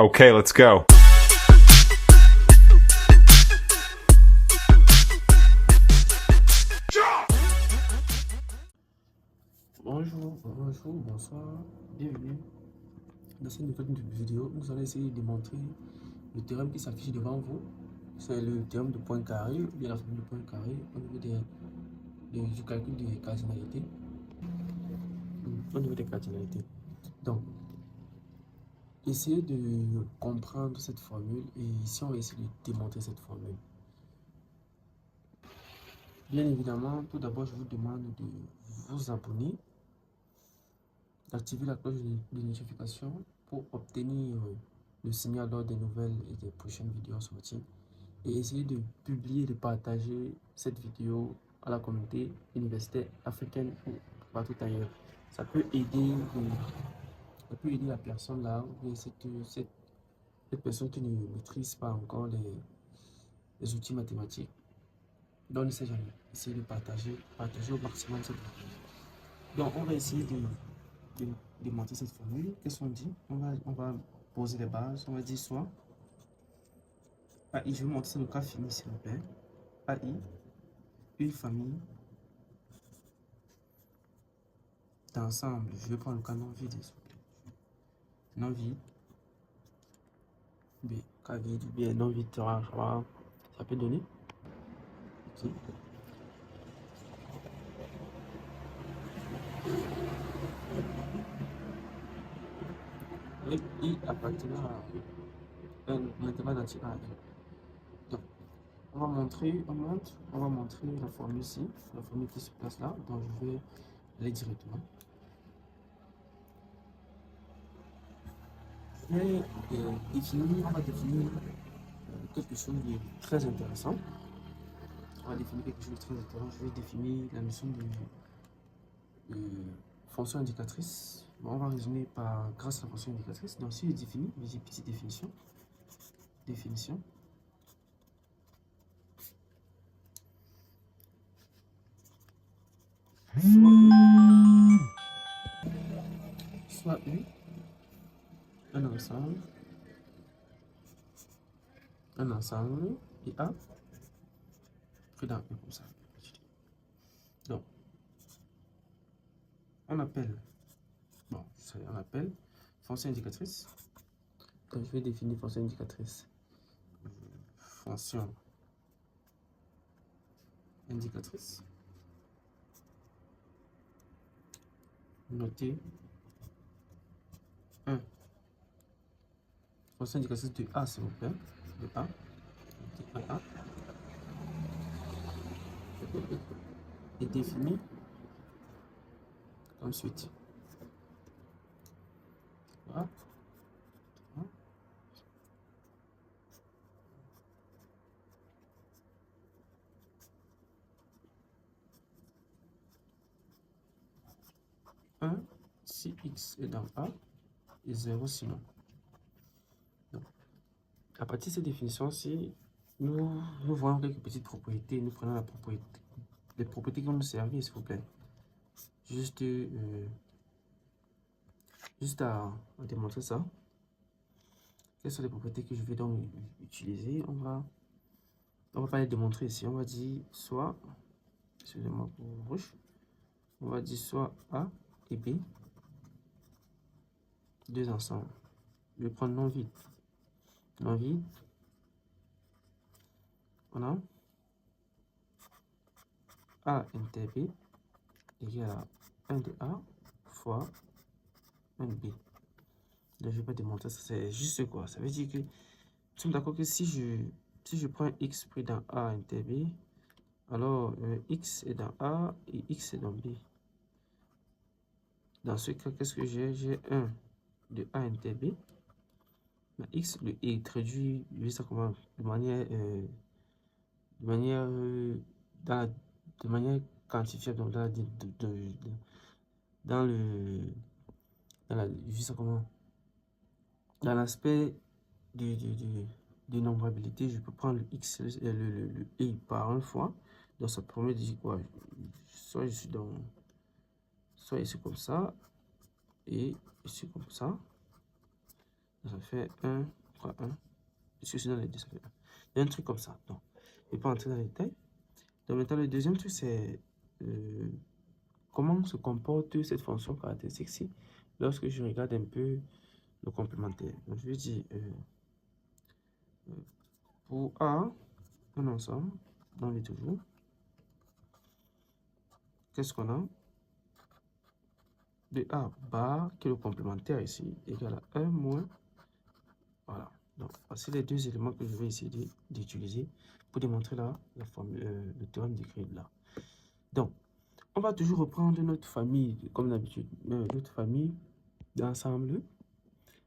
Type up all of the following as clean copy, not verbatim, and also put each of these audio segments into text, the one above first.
Okay, let's go. Bonjour, bonsoir, bienvenue. Dans cette nouvelle vidéo, nous allons essayer de démontrer le théorème qui s'affiche devant vous. C'est le théorème de point carré, ou bien la formule de point carré au niveau du calcul des cardinalités. Donc, essayez de comprendre cette formule et ici on va essayer de démontrer cette formule. Bien évidemment, tout d'abord, je vous demande de vous abonner, d'activer la cloche de notification pour obtenir le signal lors des nouvelles et des prochaines vidéos sorties. Et essayer de publier, de partager cette vidéo à la communauté universitaire africaine ou partout ailleurs. Ça peut aider, la personne là, ou cette personne qui ne maîtrise pas encore les outils mathématiques. Donc, ne sait jamais. Essayez de partager au maximum cette vidéo. Donc, on va essayer de démonter cette formule. Qu'est-ce qu'on dit? On va poser les bases. On va dire soit AI, je vais montrer le cas fini s'il vous plaît. AI, une famille d'ensemble. Je vais prendre le cas non vide s'il vous plaît. Non vide. B, cas vide, bien non vide, ça peut donner. Okay. Et I appartenant à un intervalle entier A. Donc, on va montrer la formule ici, la formule qui se place là, donc je vais aller directement. On va définir quelque chose de très intéressant. Je vais définir la notion de fonction indicatrice. Bon, on va résumer grâce à la fonction indicatrice. Donc, si je définis, j'ai petite définition. Soit U, un ensemble, et A, pris dans U comme ça. Donc, on appelle fonction indicatrice. Donc, je vais définir fonction indicatrice. Fonction indicatrice. Notez 1. Fonction indicatrice de A, s'il vous plaît. De A. Notez A. Et définie comme suite. Voilà. Si x est dans A et 0 sinon. Donc, à partir de cette définition-ci, nous voyons quelques petites propriétés. Nous prenons les propriétés qui vont nous servir, s'il vous plaît. Juste à démontrer ça. Quelles sont les propriétés que je vais donc utiliser? On va pas les démontrer ici. On va dire soit, excusez-moi pour rouge, on va dire soit A et B, deux ensemble. Je vais prendre non vide. Non vide. On a A inter B égale à 1 de A fois 1 de B. Donc, je ne vais pas démontrer ça, c'est juste quoi. Ça veut dire que nous sommes d'accord que si je prends x pris dans A inter B, alors x est dans A et x est dans B. Dans ce cas, qu'est-ce que j'ai? J'ai 1 de A inter B. Mais x est traduit, je vais ça comment, de manière quantifiable, donc dans l'aspect de nombrabilité, je peux prendre le x, le i par une fois. Donc ça permet de dire quoi? Soit ici comme ça, et ici comme ça. ça fait 1 fois 1. Puisque c'est dans les deux, ça fait 1. Il y a un truc comme ça. Donc, je ne vais pas entrer dans les détails. Donc, maintenant, le deuxième truc, c'est comment se comporte cette fonction caractéristique lorsque je regarde un peu le complémentaire. Donc, je vais dire pour A, un ensemble, dans les toujours, qu'est-ce qu'on a? De A bar, qui est le complémentaire ici, égale à 1 moins. Voilà. Donc, voici les deux éléments que je vais essayer d'utiliser pour démontrer la formule, le théorème d'écrire là. Donc, on va toujours reprendre notre famille, comme d'habitude, notre famille d'ensemble.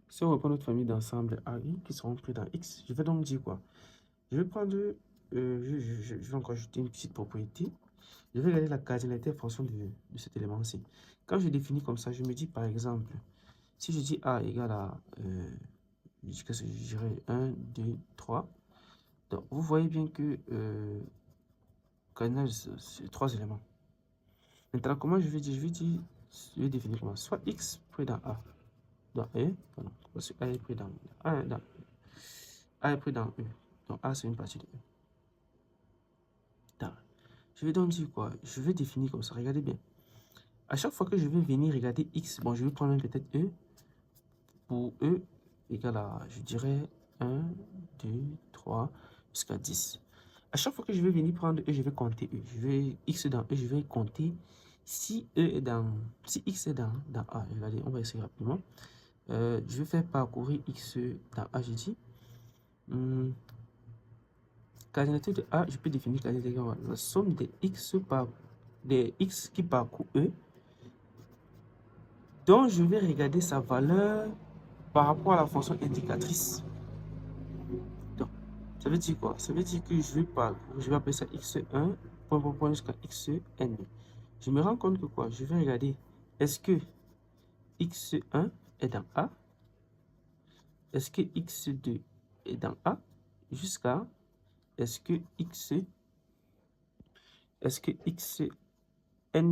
Si on reprend notre famille d'ensemble AI qui seront pris dans X, je vais donc dire quoi? Je vais prendre, je vais encore ajouter une petite propriété. Je vais regarder la cardinalité en fonction de cet élément-ci. Quand je définis comme ça, je me dis par exemple, si je dis A égale à, je dirais 1, 2, 3. Donc, vous voyez bien que cardinal, c'est 3 éléments. Maintenant, comment je vais dire? Je vais définir comment? Soit X pris dans A. Dans E, pardon, parce que A est pris dans A, A est pris dans E. Donc A, c'est une partie de E. Donc, je vais donc dire quoi? Je vais définir comme ça. Regardez bien. À chaque fois que je vais venir regarder X, bon, je vais prendre peut-être E. Pour E égale à, je dirais, 1, 2, 3, jusqu'à 10. À chaque fois que je vais venir prendre E, je vais compter E. Je vais X dans E, je vais compter si E est dans, si X est dans A. Regardez, on va essayer rapidement. Je vais faire parcourir X dans A, j'ai dit. Cardinalité de A, je peux définir cardinalité de la somme des X qui parcourent E, dont je vais regarder sa valeur par rapport à la fonction indicatrice. Donc, ça veut dire quoi? Ça veut dire que je vais appeler ça X1, point jusqu'à Xn. Je me rends compte que quoi? Je vais regarder, est-ce que X1 est dans A? Est-ce que X2 est dans A? Jusqu'à est-ce que Xn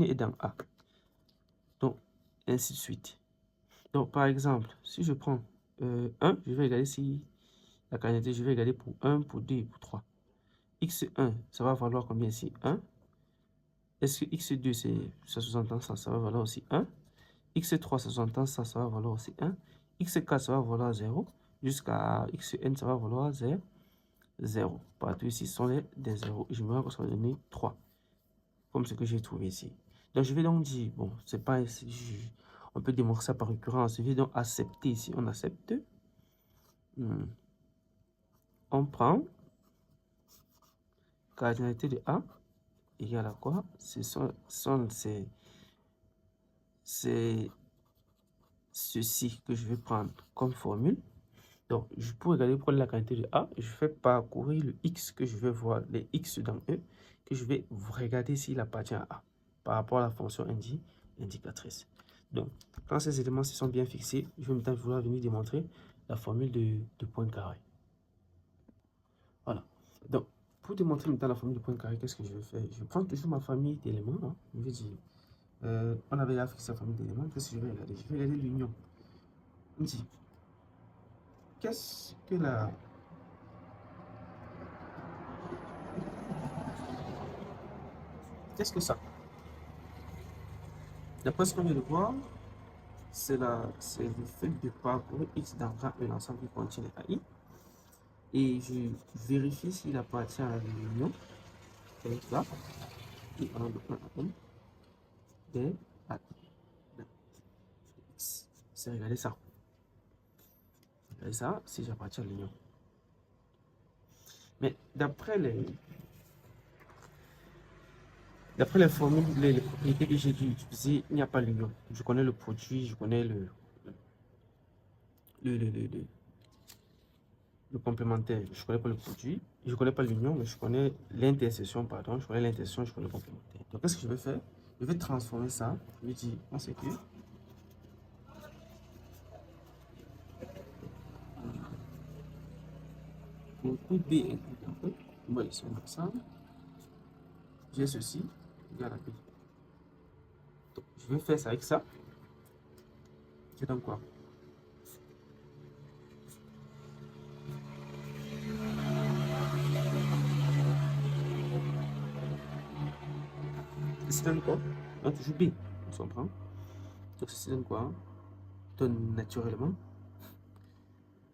est dans A? Donc, ainsi de suite. Donc, par exemple, si je prends 1, je vais regarder si la cardinalité, je vais regarder pour 1, pour 2 et pour 3. X1, ça va valoir combien ici? 1. Est-ce que X2, ça sous-entend ça, ça va valoir aussi 1. X3, ça sous-entend ça, ça va valoir aussi 1. X4, ça va valoir 0. Jusqu'à Xn, ça va valoir 0. Partout ici, ce sont des 0. Je me rends compte que ça va donner 3. Comme ce que j'ai trouvé ici. Donc, je vais donc dire, bon, c'est pas on peut démontrer ça par récurrence. Je vais donc accepter ici. On accepte. On prend cardinalité de A égale à quoi? C'est ceci que je vais prendre comme formule. Donc, pour regarder pour la quantité de A, je vais parcourir le X que je vais voir, les X dans E, que je vais regarder s'il appartient à A par rapport à la fonction indicatrice. Donc, quand ces éléments se sont bien fixés, je vais maintenant vouloir venir démontrer la formule de point carré. Voilà. Donc, pour démontrer maintenant la formule de point carré, qu'est-ce que je vais faire? Je prends toujours ma famille d'éléments. Hein. Je vais dire, on avait déjà fixé la famille d'éléments. Qu'est-ce que je vais regarder? Je vais regarder l'union. On me dit, qu'est-ce que la... Qu'est-ce que ça? D'après ce qu'on vient de voir, c'est le fait de parcourir X dans un ensemble qui contient AI. Et je vérifie s'il appartient à l'union. Avec là. Et on a le 1 à 1 des AI. C'est regarder ça. Regardez ça, si j'appartiens à l'union. Mais d'après les formules, les propriétés que j'ai dû utiliser, il n'y a pas l'union. Je connais le produit, je connais le complémentaire. Je ne connais pas le produit, je ne connais pas l'union, mais je connais l'intersection, pardon. Je connais l'intersection, je connais le complémentaire. Donc, qu'est-ce que je vais faire? Je vais transformer ça. Je vais dire, on sait que pour tout B inclus dans E, on va ici on a ça. J'ai ceci, égal à B. Donc, je vais faire ça avec ça. C'est donc quoi? ceci donne quoi? On toujours B, on comprend. Donc ceci donne quoi? Donne naturellement.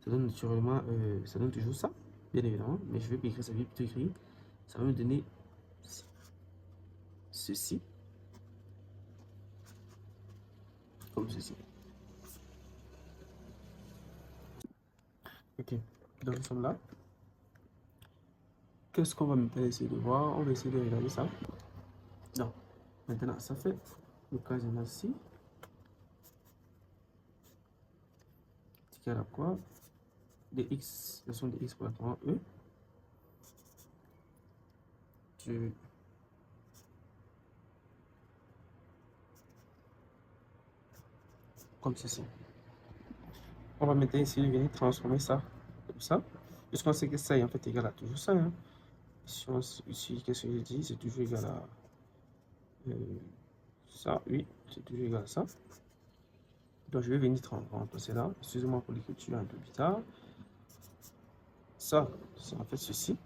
Ça donne toujours ça, bien évidemment, mais je vais écrire ça, je vais plutôt écrire. Ça va me donner ceci, comme ceci. Ok, donc nous sommes là. Qu'est-ce qu'on va maintenant essayer de voir? On va essayer de regarder ça. Non, maintenant ça fait le quasiment ici. C'est égal à quoi? Des x, ce sont des x pour la courant E. Tu... Comme ceci. On va maintenant essayer de venir transformer ça comme ça. Puisqu'on sait que ça est en fait égal à toujours ça. Hein. Ici, qu'est-ce que je dis? C'est toujours égal à ça. Oui, c'est toujours égal à ça. Donc je vais venir remplacer là. Excusez-moi pour l'écriture un peu plus tard. Ça, c'est en fait ceci.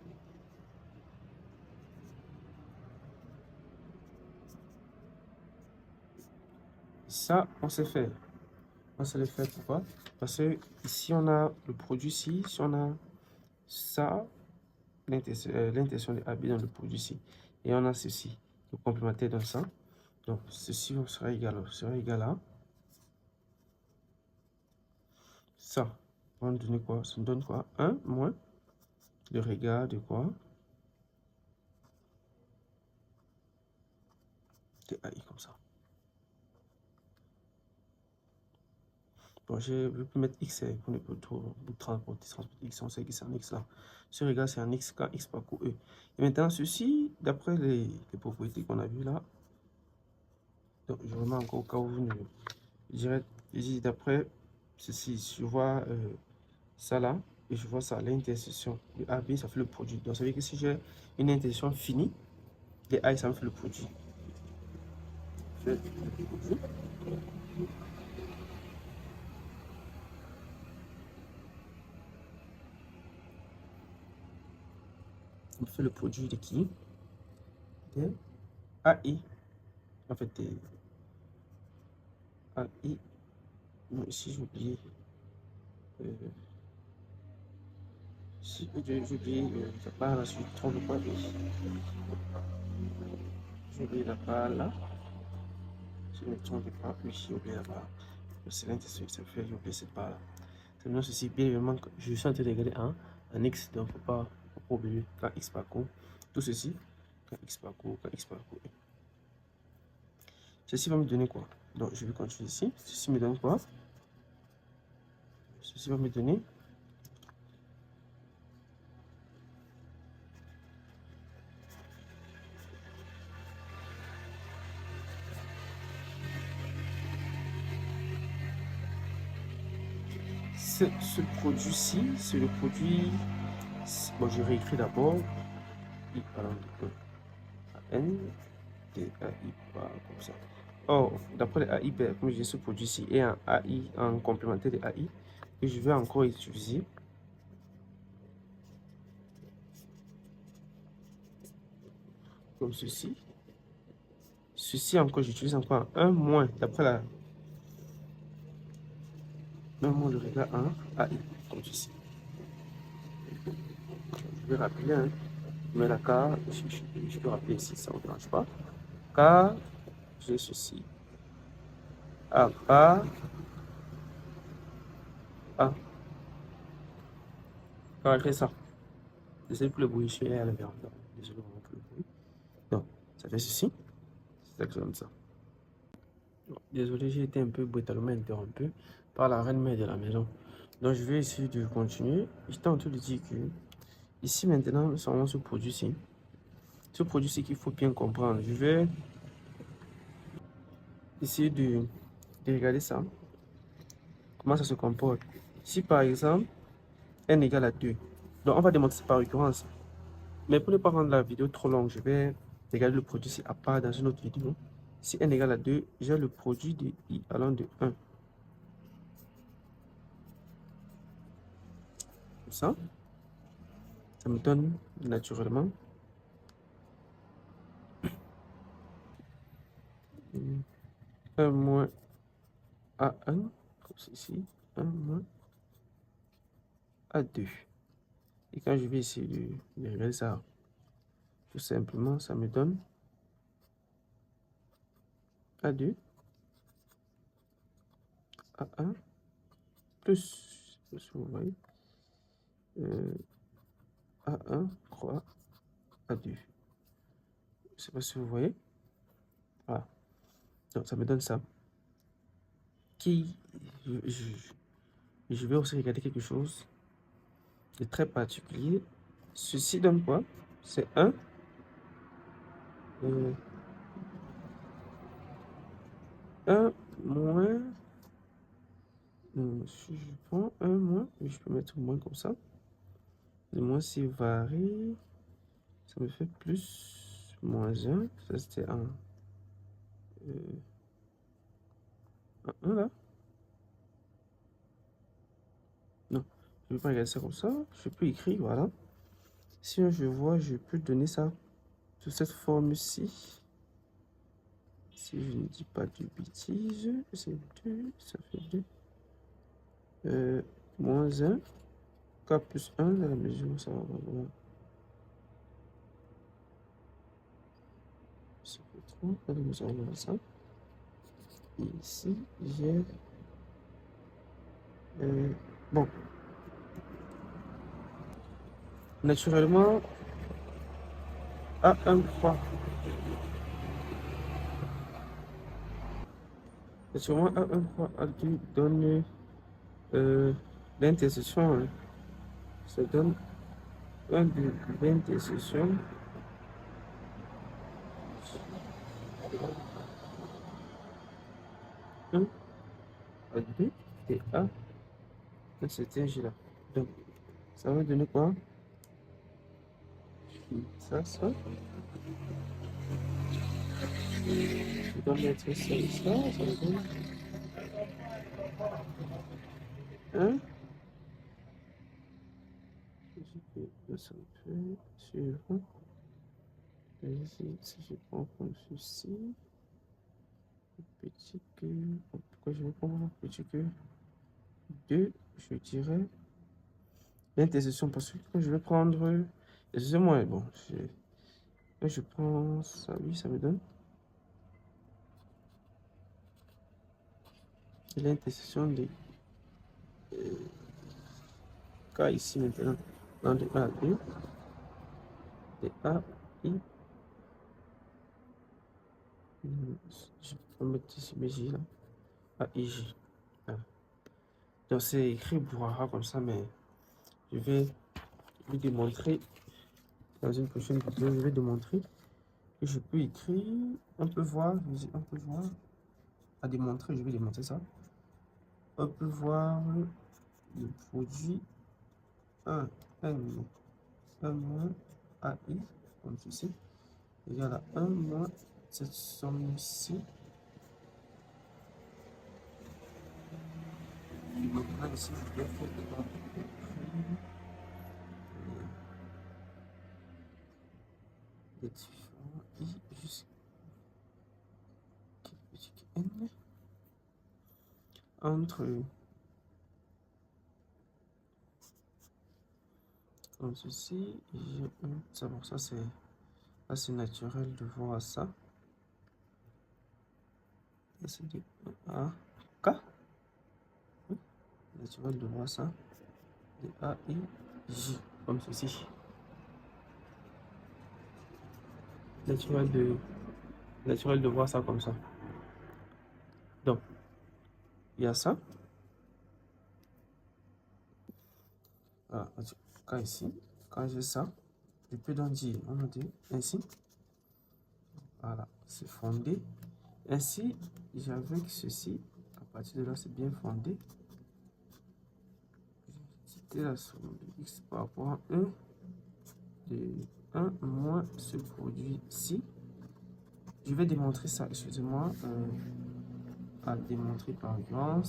Ça, on sait faire. On sait le faire pourquoi? Parce que ici, on a le produit ci, si on a ça, l'intention de AB dans le produit ci. Et on a ceci. Le complémentaire dans ça. Donc, ceci sera égal à ça. On va donner quoi? Ça nous donne quoi? 1 moins le regard de quoi? De AI comme ça. Bon, je vais mettre x pour ne pas trop transporter x, on sait que c'est un x là. Ce regard, c'est un x quand x parcourt E. Et maintenant, ceci, d'après les propriétés qu'on a vues là, donc je remets encore au cas où vous ne. Je dirais, d'après ceci, je vois ça là, et je vois ça, l'intersection de AB, ça fait le produit. Donc, ça veut dire que si j'ai une intersection finie, les A, ça me fait le produit. Je fais le produit. On fait le produit de qui? Des AI. En fait, des AI. Non, ici, j'ai oublié. Si j'ai oublié la part là, je ne trompe pas. J'ai oublié la part là. Je ne me trompe pas. Oui, j'ai oublié la part. C'est l'intention, ça fait, j'ai oublié cette part là. Maintenant, ceci, bien évidemment, je suis en train de regarder un x, donc faut pas oublier quand x parcourt. Tout ceci, quand x parcourt, quand x parcourt. Ceci va me donner quoi? Donc, je vais continuer ici. Ceci me donne quoi? Ceci va me donner ce produit-ci, c'est le produit. Bon, je réécris d'abord. I allant de N, de AI par comme ça. Or, d'après les AI, comme j'ai ce produit-ci et un AI en complémentaire de AI, que je vais encore utiliser. Comme ceci. Ceci encore, j'utilise encore un moins d'après la. Un moins le regard en AI, comme ceci. Je vais rappeler, hein. Mais la carte, je peux rappeler ici, ça ne me dérange pas. Car j'ai ceci. A par A. Quand je fais ça. Désolé pour le bruit, je suis à l'intérieur. Désolé pour le bruit. Donc, ça fait ceci. C'est ça que ça donne ça. Bon, désolé, j'ai été un peu brutalement interrompu par la reine mère de la maison. Donc, je vais essayer de continuer. J'étais en train de dire que ici maintenant, nous avons ce produit-ci. Ce produit-ci qu'il faut bien comprendre. Je vais essayer de regarder ça. Comment ça se comporte. Si par exemple, n égale à 2. Donc, on va démontrer par récurrence. Mais pour ne pas rendre la vidéo trop longue, je vais regarder le produit ici à part dans une autre vidéo. Si n égale à 2, j'ai le produit de i allant de 1. Comme ça. Ça me donne naturellement 1 moins A1, comme ceci, 1 moins A2. Et quand je vais essayer de regarder ça, tout simplement, ça me donne A2, A1, plus, vous voyez, A1 croix A2. Je ne sais pas si vous voyez. Voilà. Donc, ça me donne ça. Qui, je vais aussi regarder quelque chose de très particulier. Ceci donne quoi? C'est 1. 1 moins. Si je prends 1 moins, je peux mettre moins comme ça. Le moins c'est varie. Ça me fait plus moins 1. Ça c'était un 1 là. Non, je ne vais pas regarder ça comme ça. Je peux écrire, voilà. Si je vois, je peux donner ça sous cette forme-ci. Si je ne dis pas de bêtises, c'est 2, ça fait 2. Moins 1, K plus 1 dans la mesure où ça va vraiment. Ça fait 3, dans la mesure où ça. Et ici, j'ai... bon, naturellement, A1 fois. Naturellement, A1 fois A2 donne l'intersection. Hein. Ça donne 1 de l'intersection. A2 et A dans cet là. Donc, ça va donner quoi? Ça. Je dois mettre ça et ça me donne 1. Ça me fait suivant. Ici, si je prends comme ceci, petit que. Pourquoi je vais prendre un petit que 2, je dirais l'intersection parce que quand je vais prendre. Excusez-moi, bon, quand je prends ça, oui, ça me donne l'intersection des K ici maintenant dans des A, 2, des A, I. Je peux mettre ici BJ là, A, I, J. Ah. Donc c'est écrit brouhaha comme ça, mais je vais vous démontrer dans une prochaine vidéo. Je vais démontrer que je peux écrire. On peut voir, à démontrer, je vais démontrer ça. On peut voir le produit 1 N 1 moins AI, comme ceci, égale à 1 moins cette somme-ci. Maintenant, ici, je vais faire les différents I jusqu'à petit N entre comme ceci. Ça, bon, ça c'est naturel de voir ça. Et c'est de A, K. Oui, naturel de voir ça. De A, I, J, comme ceci. Naturel de voir ça comme ça. Donc, il y a ça. Voilà, quand ici, quand j'ai ça, je peux donc dire, on va dire ainsi. Voilà, c'est fondé. Ainsi, j'avais ceci. À partir de là, c'est bien fondé. C'était la somme de x par rapport à 1 de 1 moins ce produit-ci. Je vais démontrer ça, excusez-moi, à démontrer par exemple.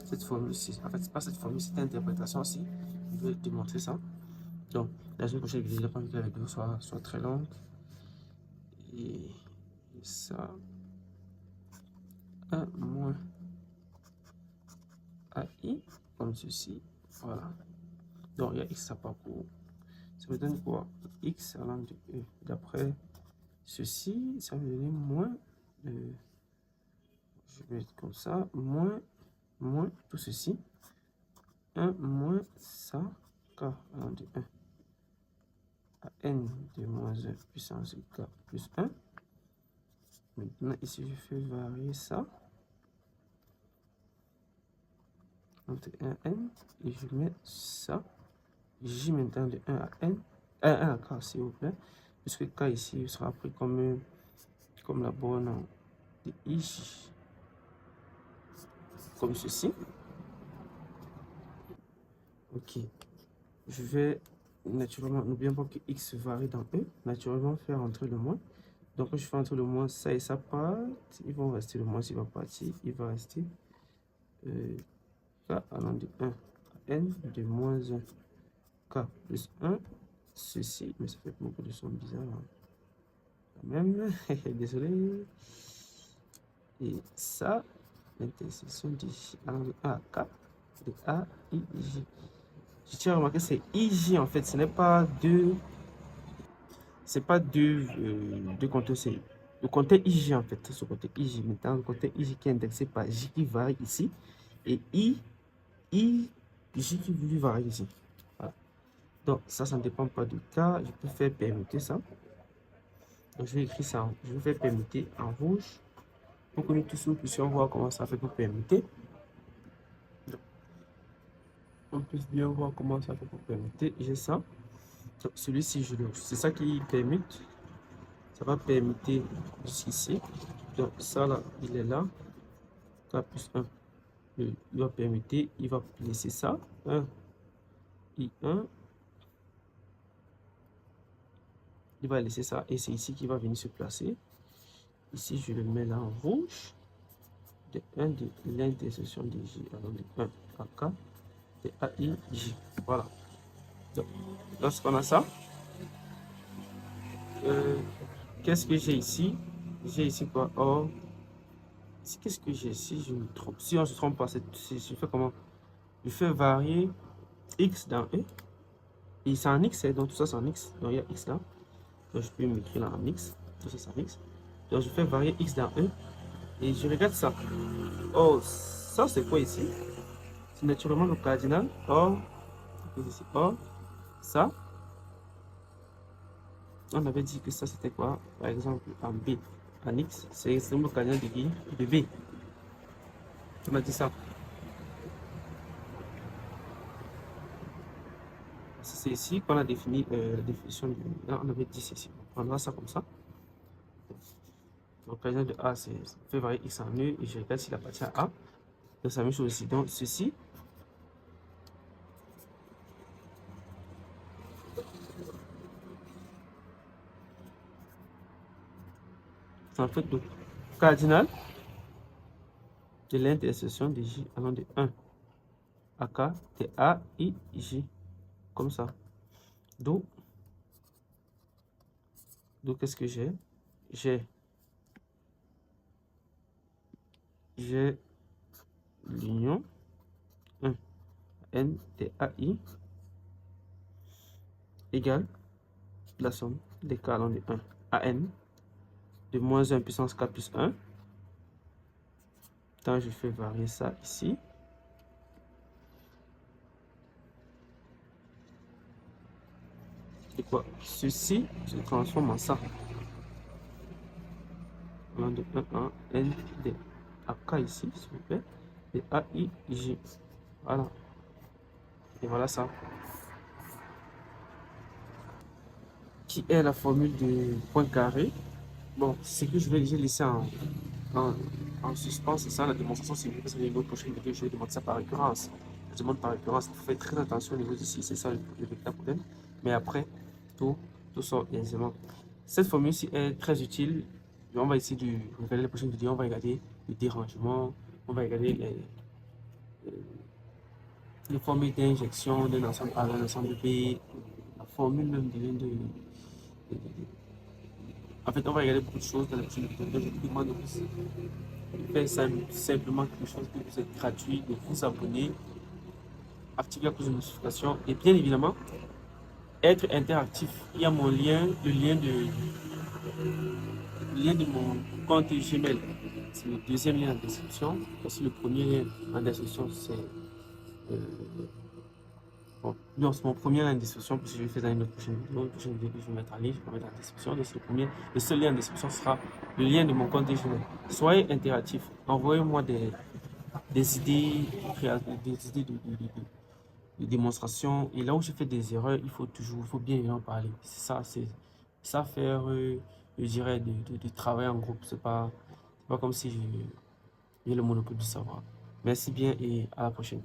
Cette formule-ci, en fait, c'est pas cette formule, c'est interprétation-ci. Je vais démontrer ça. Donc, la semaine prochaine, je n'ai pas envie que la vidéo soit très longue. Et ça, 1 moins AI, comme ceci. Voilà. Donc, il y a X à parcours. Ça me donne quoi? X allant de E. D'après ceci, ça va me donner moins de... Je vais mettre comme ça. Moins tout ceci. 1 moins ça. K allant de 1 à N de moins 1 puissance K plus 1. Maintenant, ici, je fais varier ça entre 1 à N et je mets ça. J maintenant de 1 à N, 1 à K, s'il vous plaît, puisque K ici sera pris comme la borne de IJ, comme ceci. Ok, je vais naturellement, n'oublions pas que X varie dans E, naturellement faire entrer le moins. Donc, quand je fais entrer le moins, ça et ça part, ils vont rester, le moins il va partir, il va rester K allant de 1 à N de moins 1 K plus 1, ceci, mais ça fait beaucoup de sons bizarres hein. Quand même, désolé. Et ça, l'intersection de J allant de 1 à K, de A, I, J. Je tiens à remarquer, c'est IJ en fait, ce n'est pas deux. C'est pas deux compteurs, c'est le compteur IJ en fait, ce compteur IJ. Maintenant, le compteur IJ qui est indexé par J qui varie ici, et J qui lui varie ici. Voilà. Donc, ça ne dépend pas du cas. Je peux faire permuter ça. Donc, je vais écrire ça, je vais faire permuter en rouge pour que nous tous nous puissions voir comment ça fait pour permuter. On puisse bien voir comment ça fait pour permuter. J'ai ça. Celui-ci, c'est ça qui permute. Ça va permuter jusqu'ici. Donc, ça là, il est là. K plus 1. Il va permuter. Il va laisser ça. 1. I1. Il va laisser ça. Et c'est ici qu'il va venir se placer. Ici, je le mets là en rouge. De 1 de l'intersection de J. Alors, de 1 à K. De A, I, J. Voilà. Donc, lorsqu'on a ça, qu'est-ce que j'ai ici? J'ai ici quoi? Or, qu'est-ce que j'ai ici? Je me trompe. Si on se trompe pas, je fais comment? Je fais varier X dans E. Et c'est en X, donc tout ça c'est en X. Donc il y a X là. Donc je peux m'écrire là en X. Tout ça c'est en X. Donc je fais varier X dans E. Et je regarde ça. Oh, ça c'est quoi ici? C'est naturellement le cardinal. Or, ça. On avait dit que ça c'était quoi? Par exemple en B, en X, c'est le cardinal de B. On a dit ça. C'est ici qu'on a défini la définition de... Là, on avait dit ceci. On prendra ça comme ça. Donc, cardinal de A, c'est fait varier X en E et je regarde s'il appartient à A. Donc, c'est la même chose ici. Donc, ceci. C'est en fait le cardinal de l'intersection de J allant de 1 à K de A, I, J. Comme ça. Donc qu'est-ce que j'ai? J'ai l'union 1 N de AI égale la somme des K allant de 1 à N de moins 1 puissance K plus 1. Tant je fais varier ça ici. Et quoi? Ceci se transforme en ça. Allant de 1 à N de AK ici, s'il vous plaît. Et AI, J. Voilà. Et voilà ça. Qui est la formule de point carré. Bon, c'est que je vais laisser en suspens, c'est ça la démonstration. C'est parce que les prochaine vidéo, je vais demander ça par récurrence. Je demande par récurrence. Il faut faire très attention au niveau d'ici. C'est ça le véritable problème. Mais après, tout sort aisément. Cette formule-ci est très utile. On va essayer de regarder les prochaines vidéos. On va regarder le dérangement. On va regarder les formules d'injection d'un ensemble A, d'un ensemble B, la formule même en fait, on va regarder beaucoup de choses dans la prochaine vidéo. Donc, je vous demande aussi de faire simplement quelque chose que vous êtes gratuit, de vous abonner, activer la cloche de notification et bien évidemment, être interactif. Il y a mon lien, le lien de mon compte Gmail. C'est le deuxième lien en description. Aussi, le premier lien en description, c'est bon, non, c'est mon premier lien en description, parce que je vais faire dans une autre prochaine vidéo. Une prochaine vidéo que je vais mettre en ligne, je vais mettre en description. Donc, c'est le premier. Le seul lien en description sera le lien de mon compte Gmail. Soyez interactif. Envoyez-moi des idées, des idées de démonstration. Et là où je fais des erreurs, il faut bien en parler. C'est ça, c'est ça faire, je dirais, de travail en groupe. C'est pas comme si j'ai le monopole du savoir. Merci bien et à la prochaine.